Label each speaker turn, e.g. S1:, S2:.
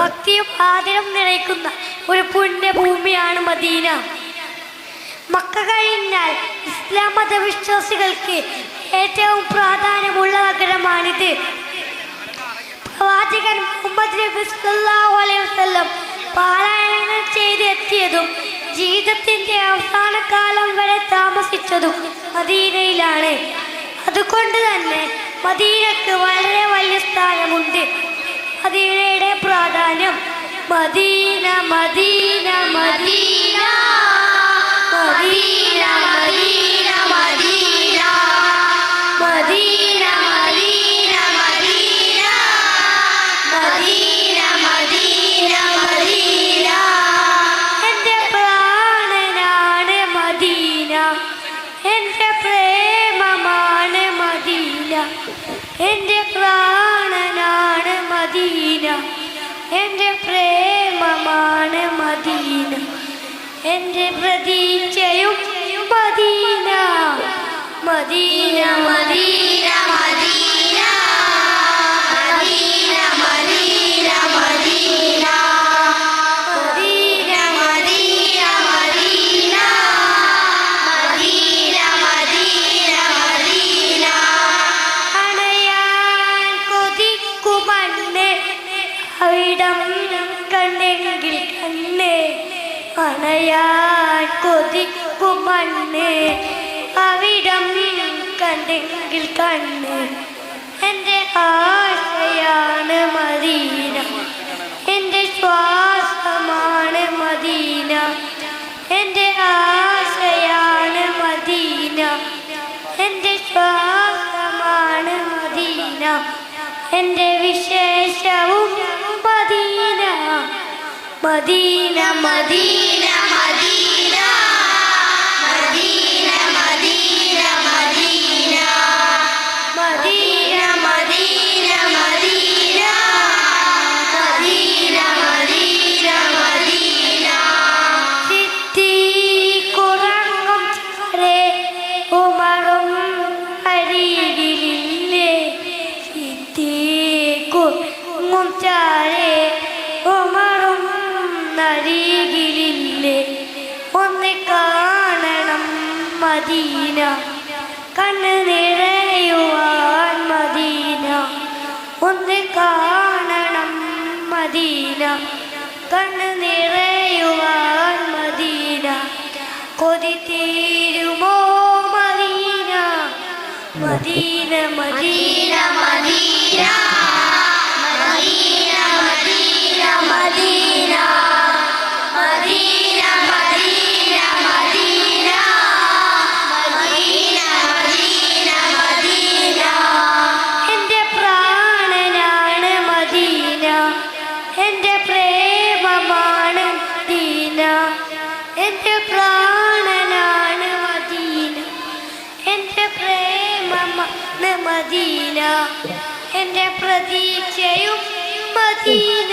S1: ഭക്തിയും ആദരവും നിറയ്ക്കുന്ന ഒരു പുണ്യഭൂമിയാണ് മദീന. മക്ക കഴിഞ്ഞാൽ ഇസ്ലാം മതവിശ്വാസികൾക്ക് ഏറ്റവും പ്രാധാന്യമുള്ള നഗരമാണിത്. പ്രവാചകൻ മുഹമ്മദ് നബി സല്ലല്ലാഹു അലൈഹി വസല്ലം പാലായനം ചെയ്തെത്തിയതും ജീവിതത്തിന്റെ അവസാന കാലം വരെ താമസിച്ചതും മദീനയിലാണ്. അതുകൊണ്ട് തന്നെ മദീനക്ക് വളരെ വലിയ സ്ഥാനമുണ്ട്. മദീനയുടെ പ്രാധാന്യം Medina Medina Medina Medina Medina Medina Medina Medina Medina Medina Medina എൻ്റെ പ്രാണനാണ് മദീന, എൻ്റെ പ്രേമമാണ് മദീന, എൻ്റെ പ്രാണനാണ് മദീന, എൻ്റെ പ്രേമമാണ് മദീന, എൻ്റെ പ്രതീക്ഷയും Medina Medina Medina Medina Medina Medina Medina Medina Medina Medina Medina Medina Medina അണയാൻ കൊതിക്കുമണ്ണേ അവിടം കണ്ടെങ്കിൽ കണ്ണേ, അണയാൻ കൊതിക്കുമണ്ണേ അവിടം കണ്ടെങ്കിൽ കണ്ണ്, എൻ്റെ ആശയാണ് മദീന, എൻ്റെ ശ്വാസമാണ് മദീന, എൻ്റെ ആശയാണ് മദീന, എൻ്റെ ശ്വാസമാണ് മദീന, എൻ്റെ വിശേഷവും Medina Medina Medina Medina Medina Medina Medina Medina Medina Medina Medina Medina Medina ചിത്തിക്കുറങ്ങും ചാരേ ഉമറും അരികിലില്ലേ, ചിത്തിക്കുറങ്ങും ചാരേ ഉമറും അരികിലില്ലേ, ഒന്ന് കാണണം മദീന, കണ്ണ് നിറയുവാൻ മദീന, ഒന്ന് കാണണം മദീന, കണ്ണ് നിറയുവാൻ മദീന, കൊതി തീരുമോ Medina Medina Medina Medina Medina Medina Medina Medina Medina Medina Medina Medina Medina എൻ്റെ പ്രാണനാണ് മദീന, എൻ്റെ പ്രേമമാണ് മദീന, എൻ്റെ പ്രാണനാണ് മദീന, എൻ്റെ പ്രേമമാണ് മദീന, എൻ്റെ പ്രതീക്ഷയും മദീന